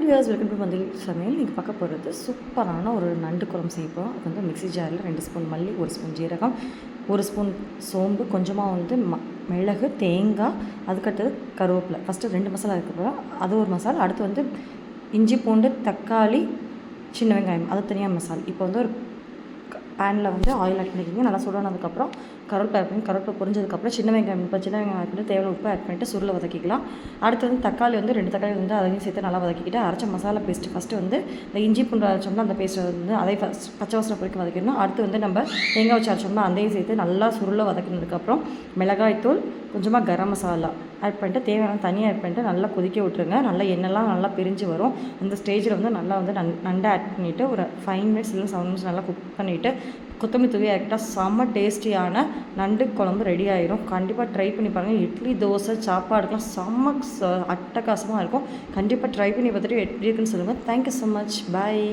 Viewers, welcome to மந்தில் சமையல். இன்றைக்கி பார்க்க போகிறது சூப்பரான ஒரு நண்டு குழம்பு செய்ய போகிறோம். அது வந்து மிக்ஸி ஜாரில் 2 ஸ்பூன் மல்லி, 1 ஸ்பூன் ஜீரகம், 1 ஸ்பூன் சோம்பு, கொஞ்சமாக வந்து மிளகு, தேங்காய், அதுக்கடுத்தது கருவேப்பிலை. ஃபஸ்ட்டு 2 மசாலா இருக்க போகிறோம். அது ஒரு மசாலா. அடுத்து வந்து இஞ்சி, பூண்டு, தக்காளி, சின்ன வெங்காயம், அது தனியாக மசாலா. இப்போ வந்து ஒரு பேனில் வந்து ஆயில் ஆட் பண்ணிக்கிங்க. நல்லா சூடானதுக்கப்புறம் கருவேப்பிலை ஆட் பண்ணி, கருவேப்பிலை பொரிஞ்சதுக்கப்புறம் சின்ன வெங்காயம் ஆட் பண்ணி தேவையான உப்பு ஆட் பண்ணிவிட்டு சுருளை வதக்கிக்கலாம். அடுத்து வந்து தக்காளி வந்து 2 தக்காளி வந்து அதையும் சேர்த்து நல்லா வதக்கிக்கிட்டு அரைச்ச மசாலா பேஸ்ட்டு ஃபஸ்ட்டு வந்து இந்த இஞ்சி பூண்டு அரைச்சோம்னா அந்த பேஸ்ட்டை வந்து அதை ஃபஸ்ட் பச்சை வாசனை பொறுக்கி வதக்கிடணும். அடுத்து வந்து நம்ம தேங்காய் வச்சு அரைச்சோம்னா அதையும் சேர்த்து நல்லா சுருளை வதக்கினதுக்கப்புறம் மிளகாய்த்தூள், கொஞ்சமாக கரம் மசாலா ஆட் பண்ணிட்டு தேவையான தனியாக ஆட் பண்ணிட்டு நல்லா கொதிக்க விட்டுருங்க. நல்லா எண்ணெய்லாம் நல்லா பிரிஞ்சு வரும். அந்த ஸ்டேஜில் வந்து நல்லா வந்து நண்டை ஆட் பண்ணிவிட்டு ஒரு 5 மினிட்ஸ் இல்லை 7 மினிட்ஸ் நல்லா குக் பண்ணிவிட்டு கொத்தமல்லி தூவி ஆக்கிட்டால் செம்ம டேஸ்டியான நண்டு குழம்பு ரெடி ஆயிரும். கண்டிப்பாக ட்ரை பண்ணி பாருங்கள். இட்லி, தோசை, சாப்பாடுக்கெலாம் செம்ம அட்டகாசமாக இருக்கும். கண்டிப்பாக ட்ரை பண்ணி பார்த்துட்டு எப்படி இருக்குன்னு சொல்லுங்கள். Thank you so much. பாய்.